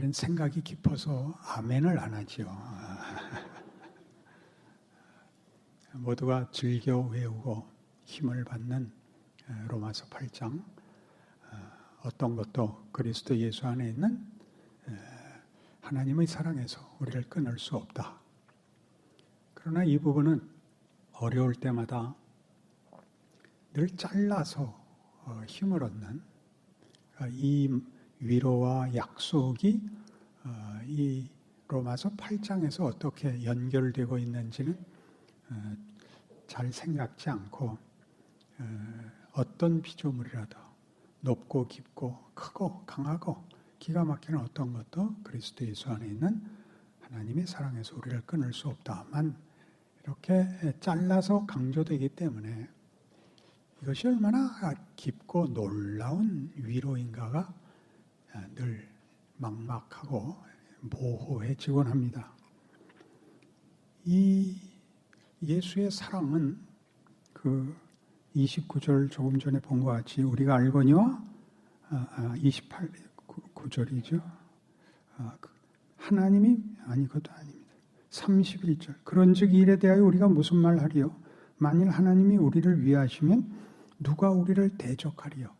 이런 생각이 깊어서 아멘을 안 하지요. 모두가 즐겨 외우고 힘을 받는 로마서 8장, 어떤 것도 그리스도 예수 안에 있는 하나님의 사랑에서 우리를 끊을 수 없다. 그러나 이 부분은 어려울 때마다 늘 잘라서 힘을 얻는 이 위로와 약속이 이 로마서 8장에서 어떻게 연결되고 있는지는 잘 생각지 않고 어떤 피조물이라도 높고 깊고 크고 강하고 기가 막히는 어떤 것도 그리스도 예수 안에 있는 하나님의 사랑에서 우리를 끊을 수 없다만 이렇게 잘라서 강조되기 때문에 이것이 얼마나 깊고 놀라운 위로인가가 늘 막막하고 모호해지곤 합니다. 이 예수의 사랑은 그 29절 조금 전에 본 것 같이 우리가 알거니와 28구절이죠. 하나님이 아니 그것도 아닙니다. 31절 그런즉 이 일에 대하여 우리가 무슨 말 하리요? 만일 하나님이 우리를 위하시면 누가 우리를 대적하리요?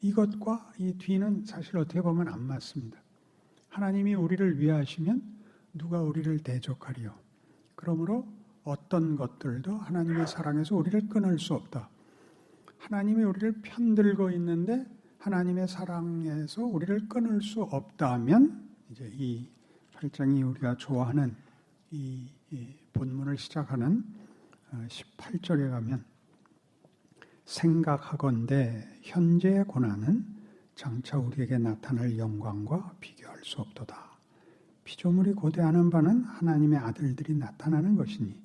이것과 이 뒤는 사실 어떻게 보면 안 맞습니다. 하나님이 우리를 위하시면 누가 우리를 대적하리요? 그러므로 어떤 것들도 하나님의 사랑에서 우리를 끊을 수 없다. 하나님이 우리를 편들고 있는데 하나님의 사랑에서 우리를 끊을 수 없다면 이제 이 8장이 우리가 좋아하는 이 본문을 시작하는 18절에 가면 생각하건대 현재의 고난은 장차 우리에게 나타날 영광과 비교할 수 없도다. 피조물이 고대하는 바는 하나님의 아들들이 나타나는 것이니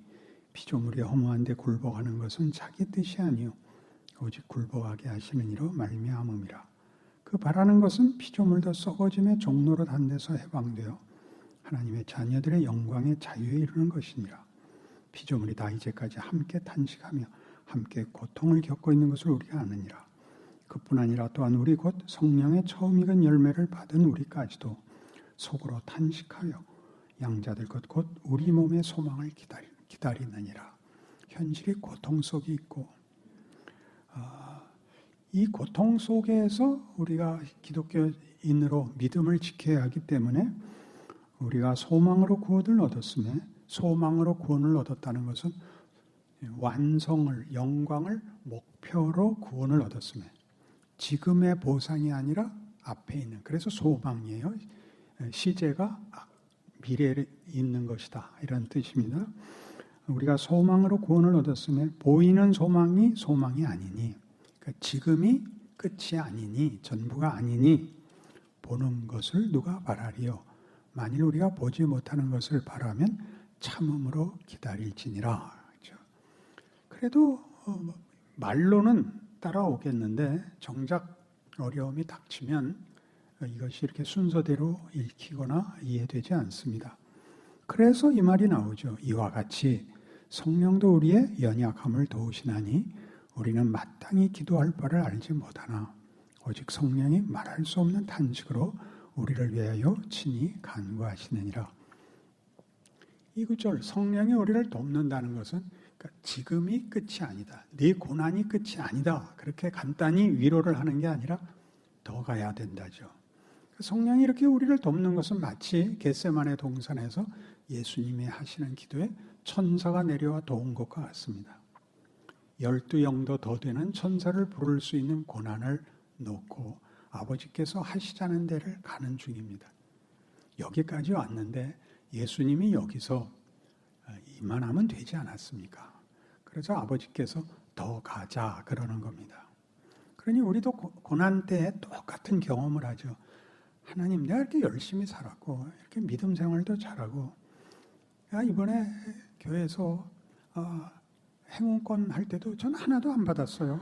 피조물이 허무한 데 굴복하는 것은 자기 뜻이 아니요 오직 굴복하게 하시는 이로 말미암음이라. 그 바라는 것은 피조물도 썩어짐의 종로로 단 데서 해방되어 하나님의 자녀들의 영광의 자유에 이르는 것이니라. 피조물이 다 이제까지 함께 탄식하며 함께 고통을 겪고 있는 것을 우리가 아느니라. 그뿐 아니라 또한 우리 곧 성령의 처음 익은 열매를 받은 우리까지도 속으로 탄식하여 양자들 것 곧 우리 몸의 소망을 기다리느니라. 현실이 고통 속에 있고 이 고통 속에서 우리가 기독교인으로 믿음을 지켜야 하기 때문에 우리가 소망으로 구원을 얻었음에 소망으로 구원을 얻었다는 것은 완성을 영광을 목표로 구원을 얻었음에 지금의 보상이 아니라 앞에 있는 그래서 소망이에요. 시제가 미래에 있는 것이다 이런 뜻입니다. 우리가 소망으로 구원을 얻었음에 보이는 소망이 소망이 아니니 그러니까 지금이 끝이 아니니 전부가 아니니 보는 것을 누가 바라리요? 만일 우리가 보지 못하는 것을 바라면 참음으로 기다릴지니라. 그렇죠? 그래도 말로는 따라오겠는데 정작 어려움이 닥치면 이것이 이렇게 순서대로 읽히거나 이해되지 않습니다. 그래서 이 말이 나오죠. 이와 같이 성령도 우리의 연약함을 도우시나니 우리는 마땅히 기도할 바를 알지 못하나 오직 성령이 말할 수 없는 탄식으로 우리를 위하여 친히 간구하시느니라. 이 구절 성령이 우리를 돕는다는 것은 그러니까 지금이 끝이 아니다. 네 고난이 끝이 아니다. 그렇게 간단히 위로를 하는 게 아니라 더 가야 된다죠. 성령이 이렇게 우리를 돕는 것은 마치 겟세마네 동산에서 예수님이 하시는 기도에 천사가 내려와 도운 것과 같습니다. 12영도 더 되는 천사를 부를 수 있는 고난을 놓고 아버지께서 하시자는 데를 가는 중입니다. 여기까지 왔는데 예수님이 여기서 이만하면 되지 않았습니까? 그래서 아버지께서 더 가자 그러는 겁니다. 그러니 우리도 고난 때에 똑같은 경험을 하죠. 하나님, 내가 이렇게 열심히 살았고 이렇게 믿음 생활도 잘하고 이번에 교회에서 행운권 할 때도 전 하나도 안 받았어요.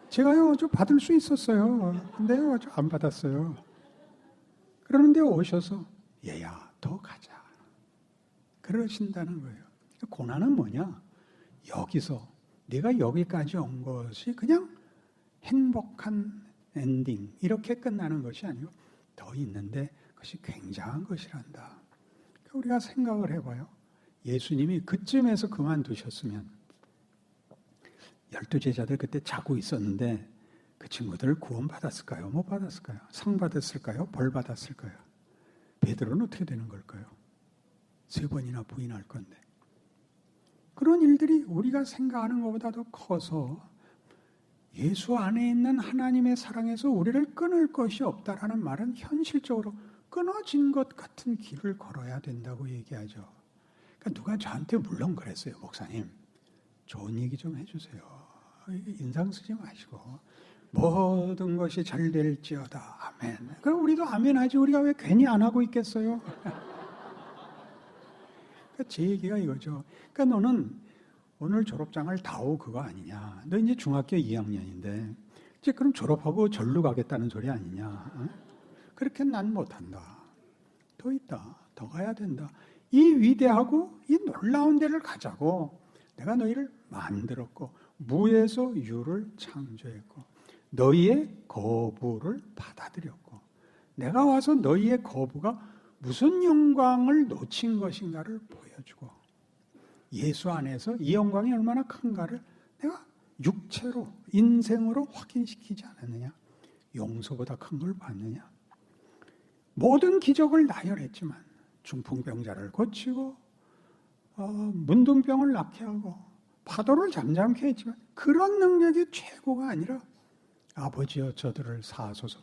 제가요, 좀 받을 수 있었어요. 근데요, 좀 안 받았어요. 그러는데 오셔서 얘야, 더 가자. 그러신다는 거예요. 고난은 뭐냐? 여기서 내가 여기까지 온 것이 그냥 행복한 엔딩 이렇게 끝나는 것이 아니고 더 있는데 그것이 굉장한 것이란다. 우리가 생각을 해봐요. 예수님이 그쯤에서 그만두셨으면 12제자들 그때 자고 있었는데 그 친구들 구원받았을까요? 못 받았을까요? 상 받았을까요? 벌 받았을까요? 베드로는 어떻게 되는 걸까요? 3번이나 부인할 건데. 그런 일들이 우리가 생각하는 것보다도 커서 예수 안에 있는 하나님의 사랑에서 우리를 끊을 것이 없다라는 말은 현실적으로 끊어진 것 같은 길을 걸어야 된다고 얘기하죠. 그러니까 누가 저한테 물론 그랬어요. 목사님, 좋은 얘기 좀 해주세요. 인상 쓰지 마시고 모든 것이 잘 될지어다. 아멘. 그럼 우리도 아멘 하지. 우리가 왜 괜히 안 하고 있겠어요? 그러니까 제 얘기가 이거죠. 그러니까 너는 오늘 졸업장을 다오 그거 아니냐. 너 이제 중학교 2학년인데 이제 그럼 졸업하고 절로 가겠다는 소리 아니냐. 어? 그렇게 난 못한다. 더 있다. 더 가야 된다. 이 위대하고 이 놀라운 데를 가자고 내가 너희를 만들었고 무에서 유를 창조했고 너희의 거부를 받아들였고 내가 와서 너희의 거부가 무슨 영광을 놓친 것인가를 보여주고 예수 안에서 이 영광이 얼마나 큰가를 내가 육체로 인생으로 확인시키지 않았느냐. 용서보다 큰 걸 받느냐. 모든 기적을 나열했지만 중풍병자를 고치고 문둥병을 낫게 하고 파도를 잠잠케 했지만 그런 능력이 최고가 아니라 아버지여 저들을 사하소서.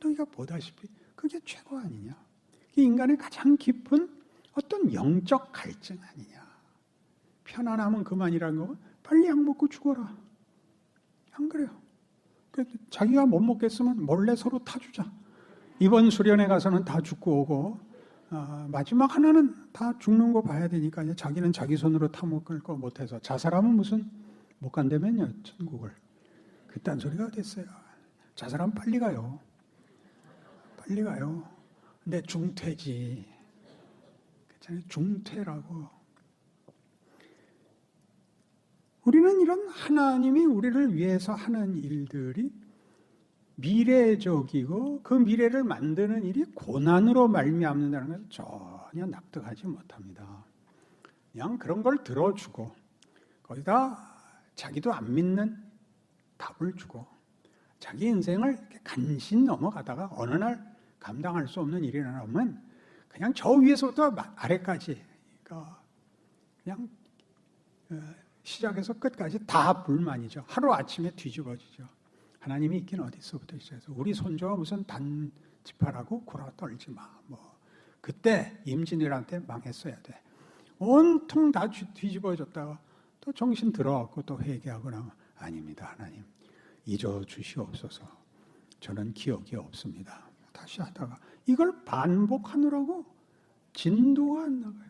너희가 보다시피 그게 최고 아니냐. 인간의 가장 깊은 어떤 영적 갈증 아니냐. 편안하면 그만이라는 거 빨리 약 먹고 죽어라. 안 그래요. 자기가 못 먹겠으면 몰래 서로 타주자. 이번 수련회 가서는 다 죽고 오고 마지막 하나는 다 죽는 거 봐야 되니까 자기는 자기 손으로 타먹을 거 못해서 자살하면 무슨 못 간다면요 천국을. 그딴 소리가 됐어요. 자살하면 빨리 가요. 빨리 가요. 근데 중퇴지. 중퇴라고. 우리는 이런 하나님이 우리를 위해서 하는 일들이 미래적이고 그 미래를 만드는 일이 고난으로 말미암는다는 것을 전혀 납득하지 못합니다. 그냥 그런 걸 들어주고 거기다 자기도 안 믿는 답을 주고 자기 인생을 간신히 넘어가다가 어느 날 감당할 수 없는 일이 일어나면 그냥 저 위에서부터 아래까지 그냥 시작해서 끝까지 다 불만이죠. 하루아침에 뒤집어지죠. 하나님이 있긴 어디서부터 있어요. 우리 손주가 무슨 단지파라고 구라 떨지 마. 그때 임진왜란때 망했어야 돼. 온통 다 뒤집어졌다가 또 정신 들어왔고 또 회개하고 나면 아닙니다. 하나님 잊어 주시옵소서. 저는 기억이 없습니다. 다시 하다가 이걸 반복하느라고 진도가 안 나가요.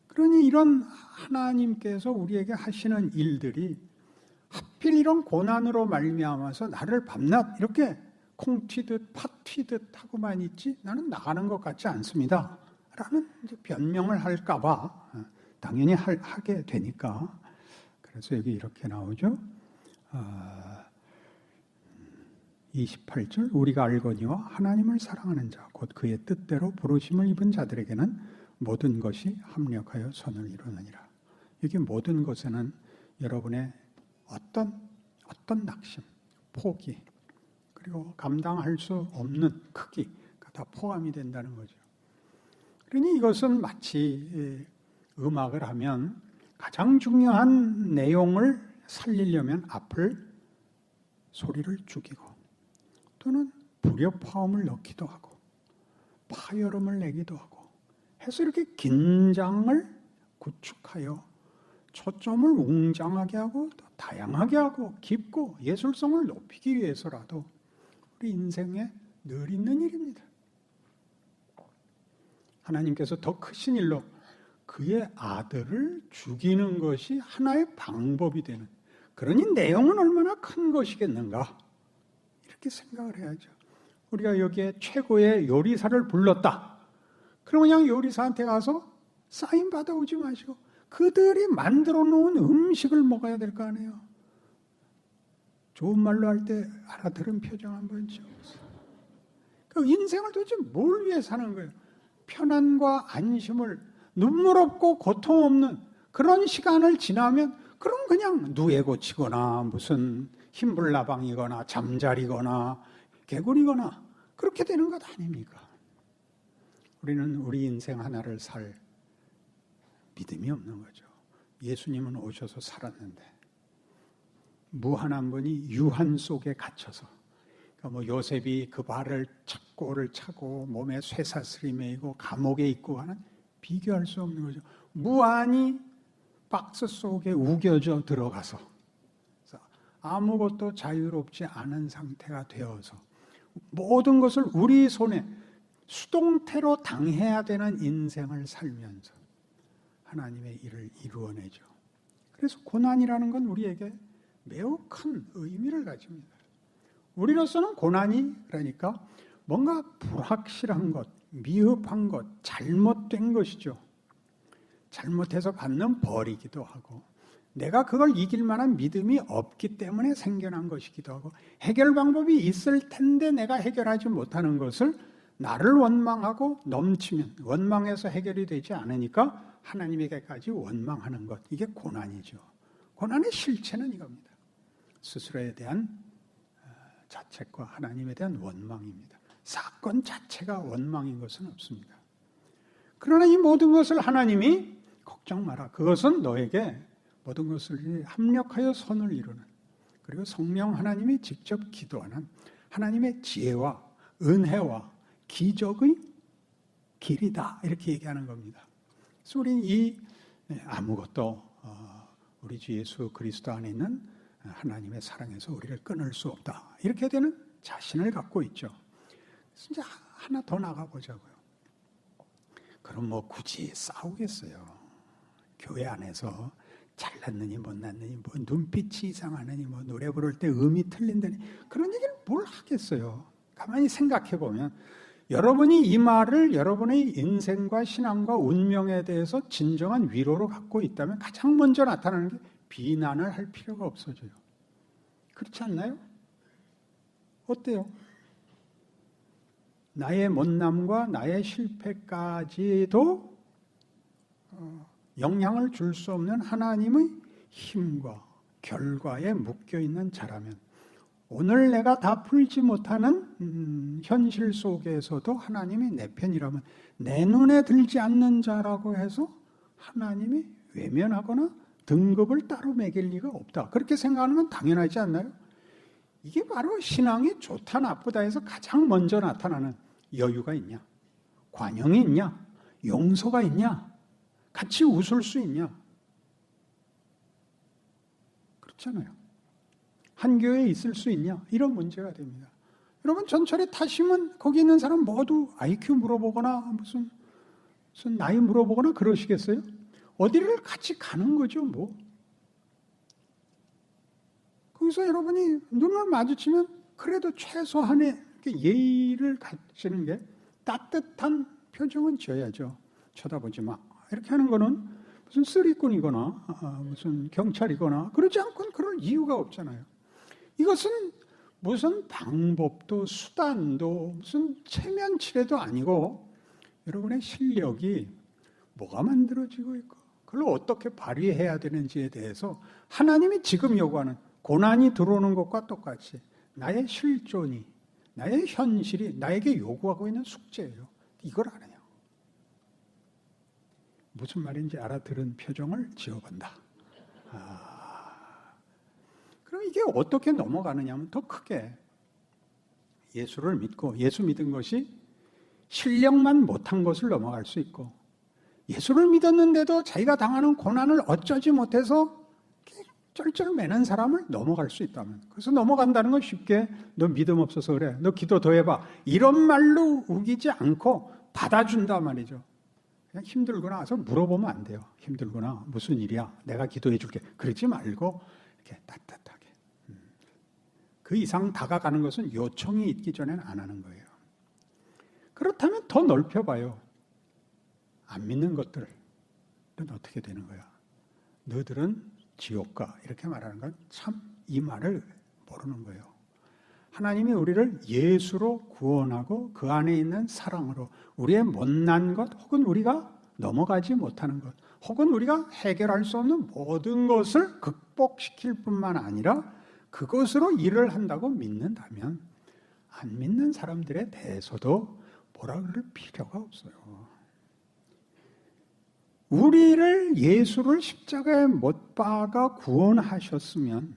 그러니 이런 하나님께서 우리에게 하시는 일들이 하필 이런 고난으로 말미암아서 나를 밤낮 이렇게 콩 튀듯 팥 튀듯 하고만 있지 나는 나가는 것 같지 않습니다. 라는 이제 변명을 할까 봐 당연히 하게 되니까 그래서 여기 이렇게 나오죠. 28절 우리가 알거니와 하나님을 사랑하는 자 곧 그의 뜻대로 부르심을 입은 자들에게는 모든 것이 합력하여 선을 이루느니라. 여기 모든 것에는 여러분의 어떤 낙심, 포기, 그리고 감당할 수 없는 크기가 다 포함이 된다는 거죠. 그러니 이것은 마치 음악을 하면 가장 중요한 내용을 살리려면 앞을 소리를 죽이고 또는 불협화음을 넣기도 하고 파열음을 내기도 하고 해서 이렇게 긴장을 구축하여 초점을 웅장하게 하고 또 다양하게 하고 깊고 예술성을 높이기 위해서라도 우리 인생에 늘 있는 일입니다. 하나님께서 더 크신 일로 그의 아들을 죽이는 것이 하나의 방법이 되는 그러니 내용은 얼마나 큰 것이겠는가 이렇게 생각을 해야죠. 우리가 여기에 최고의 요리사를 불렀다. 그럼 그냥 요리사한테 가서 사인 받아오지 마시고 그들이 만들어 놓은 음식을 먹어야 될 거 아니에요. 좋은 말로 할 때 알아들은 표정 한번 지어보세요. 그 인생을 도대체 뭘 위해 사는 거예요? 편안과 안심을, 눈물 없고 고통 없는 그런 시간을 지나면 그럼 그냥 누에 고치거나 무슨 흰불나방이거나 잠자리거나 개구리거나 그렇게 되는 것 아닙니까? 우리는 우리 인생 하나를 살 믿음이 없는 거죠. 예수님은 오셔서 살았는데 무한한 분이 유한 속에 갇혀서, 그러니까 뭐 요셉이 그 발을 착고를 차고 몸에 쇠사슬이 매이고 감옥에 있고 하는, 비교할 수 없는 거죠. 무한히 박스 속에 우겨져 들어가서 아무것도 자유롭지 않은 상태가 되어서 모든 것을 우리 손에 수동태로 당해야 되는 인생을 살면서 하나님의 일을 이루어내죠. 그래서 고난이라는 건 우리에게 매우 큰 의미를 가집니다. 우리로서는 고난이 그러니까 뭔가 불확실한 것, 미흡한 것, 잘못된 것이죠. 잘못해서 받는 벌이기도 하고, 내가 그걸 이길 만한 믿음이 없기 때문에 생겨난 것이기도 하고, 해결 방법이 있을 텐데 내가 해결하지 못하는 것을 나를 원망하고 넘치면 원망해서 해결이 되지 않으니까 하나님에게까지 원망하는 것, 이게 고난이죠. 고난의 실체는 이겁니다. 스스로에 대한 자책과 하나님에 대한 원망입니다. 사건 자체가 원망인 것은 없습니다. 그러나 이 모든 것을 하나님이 걱정 마라, 그것은 너에게 모든 것을 합력하여 선을 이루는, 그리고 성령 하나님이 직접 기도하는 하나님의 지혜와 은혜와 기적의 길이다, 이렇게 얘기하는 겁니다. 그래서 우리는 이 아무것도 우리 주 예수 그리스도 안에 있는 하나님의 사랑에서 우리를 끊을 수 없다, 이렇게 되는 자신을 갖고 있죠. 그래서 이제 하나 더 나가보자고요. 그럼 뭐 굳이 싸우겠어요? 교회 안에서 잘났느니 못났느니, 뭐 눈빛이 이상하느니, 뭐 노래 부를 때 음이 틀린다니, 그런 얘기를 뭘 하겠어요? 가만히 생각해 보면 여러분이 이 말을 여러분의 인생과 신앙과 운명에 대해서 진정한 위로로 갖고 있다면 가장 먼저 나타나는 게 비난을 할 필요가 없어져요. 그렇지 않나요? 어때요? 나의 못남과 나의 실패까지도 영향을 줄 수 없는 하나님의 힘과 결과에 묶여있는 자라면, 오늘 내가 다 풀지 못하는 현실 속에서도 하나님이 내 편이라면, 내 눈에 들지 않는 자라고 해서 하나님이 외면하거나 등급을 따로 매길 리가 없다, 그렇게 생각하는 건 당연하지 않나요? 이게 바로 신앙이 좋다 나쁘다 해서 가장 먼저 나타나는, 여유가 있냐, 관용이 있냐, 용서가 있냐, 같이 웃을 수 있냐, 그렇잖아요. 한 교회에 있을 수 있냐, 이런 문제가 됩니다. 여러분, 전철에 타시면 거기 있는 사람 모두 IQ 물어보거나 무슨 나이 물어보거나 그러시겠어요? 어디를 같이 가는 거죠, 뭐. 거기서 여러분이 눈을 마주치면 그래도 최소한의 예의를 갖추는 게, 따뜻한 표정은 지어야죠. 쳐다보지 마, 이렇게 하는 거는 무슨 쓰리꾼이거나 무슨 경찰이거나 그러지 않고는 그럴 이유가 없잖아요. 이것은 무슨 방법도 수단도 무슨 체면치레도 아니고, 여러분의 실력이 뭐가 만들어지고 있고 그걸 어떻게 발휘해야 되는지에 대해서 하나님이 지금 요구하는, 고난이 들어오는 것과 똑같이 나의 실존이, 나의 현실이 나에게 요구하고 있는 숙제예요. 이걸 안 해요. 무슨 말인지 알아들은 표정을 지어본다. 그럼 이게 어떻게 넘어가느냐 하면, 더 크게 예수를 믿고 예수 믿은 것이 실력만 못한 것을 넘어갈 수 있고, 예수를 믿었는데도 자기가 당하는 고난을 어쩌지 못해서 쩔쩔매는 사람을 넘어갈 수 있다면, 그래서 넘어간다는 건 쉽게 너 믿음 없어서 그래, 너 기도 더 해봐, 이런 말로 우기지 않고 받아준단 말이죠. 그냥 힘들거나 와서 물어보면 안 돼요. 힘들구나, 무슨 일이야, 내가 기도해 줄게, 그러지 말고 이렇게 따뜻하게. 그 이상 다가가는 것은 요청이 있기 전에는 안 하는 거예요. 그렇다면 더 넓혀봐요. 안 믿는 것들은 어떻게 되는 거야? 너들은 지옥 가, 이렇게 말하는 건 참, 이 말을 모르는 거예요. 하나님이 우리를 예수로 구원하고 그 안에 있는 사랑으로 우리의 못난 것 혹은 우리가 넘어가지 못하는 것 혹은 우리가 해결할 수 없는 모든 것을 극복시킬 뿐만 아니라 그것으로 일을 한다고 믿는다면 안 믿는 사람들에 대해서도 뭐라 그럴 필요가 없어요. 우리를 예수를 십자가에 못 박아 구원하셨으면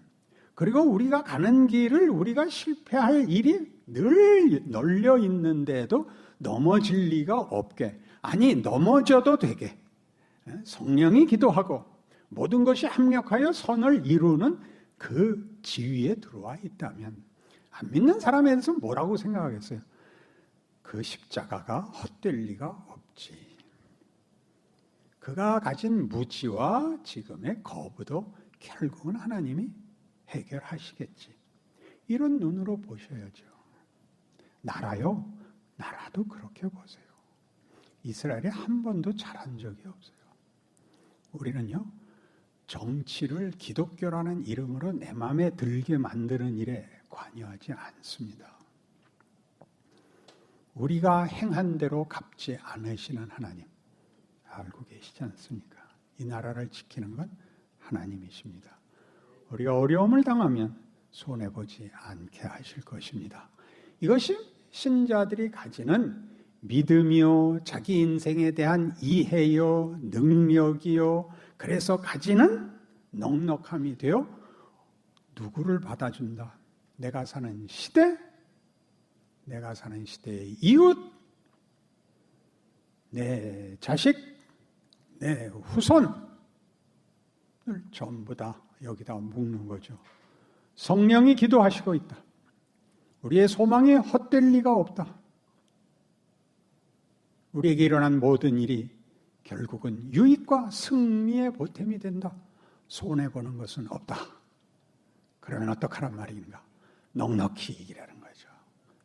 그리고 우리가 가는 길을 우리가 실패할 일이 늘 널려 있는데도 넘어질 리가 없게 아니 넘어져도 되게 성령이 기도하고 모든 것이 합력하여 선을 이루는 그 지위에 들어와 있다면 안 믿는 사람에 대해서 뭐라고 생각하겠어요? 그 십자가가 헛될 리가 없지. 그가 가진 무지와 지금의 거부도 결국은 하나님이 해결하시겠지. 이런 눈으로 보셔야죠. 나라요? 나라도 그렇게 보세요. 이스라엘이 한 번도 잘한 적이 없어요. 우리는요, 정치를 기독교라는 이름으로 내 마음에 들게 만드는 일에 관여하지 않습니다. 우리가 행한 대로 갚지 않으시는 하나님 알고 계시지 않습니까? 이 나라를 지키는 건 하나님이십니다. 우리가 어려움을 당하면 손해보지 않게 하실 것입니다. 이것이 신자들이 가지는 믿음이요, 자기 인생에 대한 이해요, 능력이요, 그래서 가지는 넉넉함이 되어 누구를 받아준다. 내가 사는 시대, 내가 사는 시대의 이웃, 내 자식, 내 후손을 전부 다 여기다 묶는 거죠. 성령이 기도하시고 있다. 우리의 소망이 헛될 리가 없다. 우리에게 일어난 모든 일이 결국은 유익과 승리의 보탬이 된다. 손해보는 것은 없다. 그러면 어떡하란 말인가? 넉넉히 이기라는 거죠.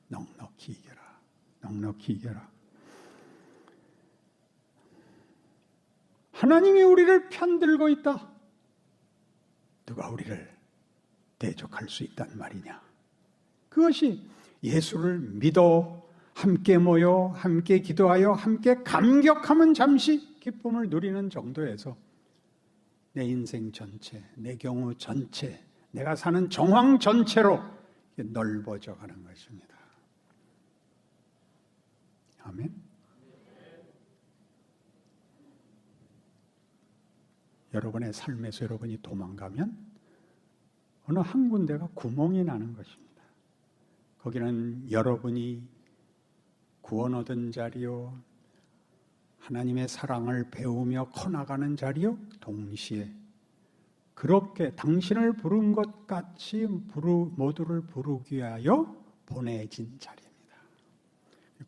넉넉히 이겨라. 넉넉히 이겨라. 하나님이 우리를 편들고 있다. 누가 우리를 대적할 수 있단 말이냐? 그것이 예수를 믿어 함께 모여 함께 기도하여 함께 감격하면 잠시 기쁨을 누리는 정도에서 내 인생 전체, 내 경우 전체, 내가 사는 정황 전체로 넓어져 가는 것입니다. 아멘. 여러분의 삶에서 여러분이 도망가면 어느 한 군데가 구멍이 나는 것입니다. 거기는 여러분이 구원 얻은 자리요, 하나님의 사랑을 배우며 커나가는 자리요, 동시에 그렇게 당신을 부른 것 같이 모두를 부르기 위하여 보내진 자리입니다.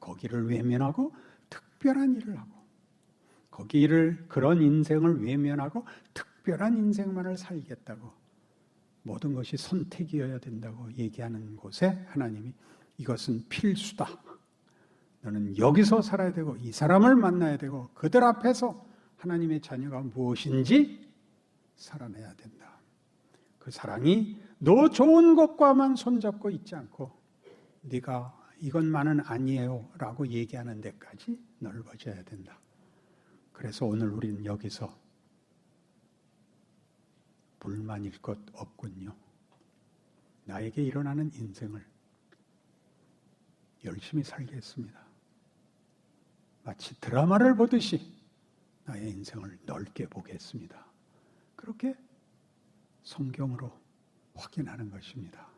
거기를 외면하고 특별한 일을 하고 거기를 그런 인생을 외면하고 특별한 인생만을 살겠다고 모든 것이 선택이어야 된다고 얘기하는 곳에 하나님이 이것은 필수다. 너는 여기서 살아야 되고 이 사람을 만나야 되고 그들 앞에서 하나님의 자녀가 무엇인지 살아내야 된다. 그 사랑이 너 좋은 것과만 손잡고 있지 않고 네가 이것만은 아니에요 라고 얘기하는 데까지 넓어져야 된다. 그래서 오늘 우리는 여기서 불만일 것 없군요. 나에게 일어나는 인생을 열심히 살겠습니다. 마치 드라마를 보듯이 나의 인생을 넓게 보겠습니다. 그렇게 성경으로 확인하는 것입니다.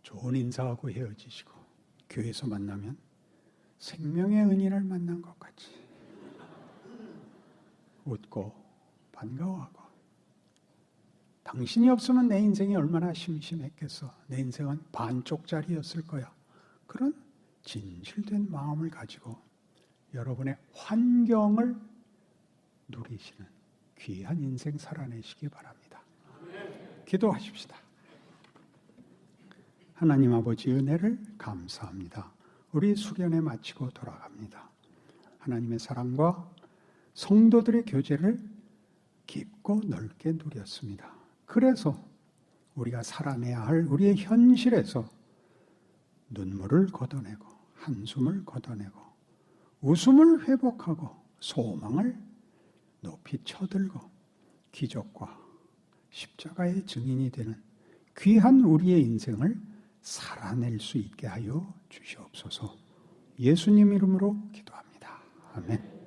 좋은 인사하고 헤어지시고 교회에서 만나면 생명의 은인을 만난 것 같이 웃고 반가워하고 당신이 없으면 내 인생이 얼마나 심심했겠어. 내 인생은 반쪽짜리였을 거야. 그런 진실된 마음을 가지고 여러분의 환경을 누리시는 귀한 인생 살아내시기 바랍니다. 기도하십시다. 하나님 아버지 은혜를 감사합니다. 우리 수련회 마치고 돌아갑니다. 하나님의 사랑과 성도들의 교제를 깊고 넓게 누렸습니다. 그래서 우리가 살아내야 할 우리의 현실에서 눈물을 걷어내고 한숨을 걷어내고 웃음을 회복하고 소망을 높이 쳐들고 기적과 십자가의 증인이 되는 귀한 우리의 인생을 살아낼 수 있게 하여 주시옵소서. 예수님 이름으로 기도합니다. 아멘.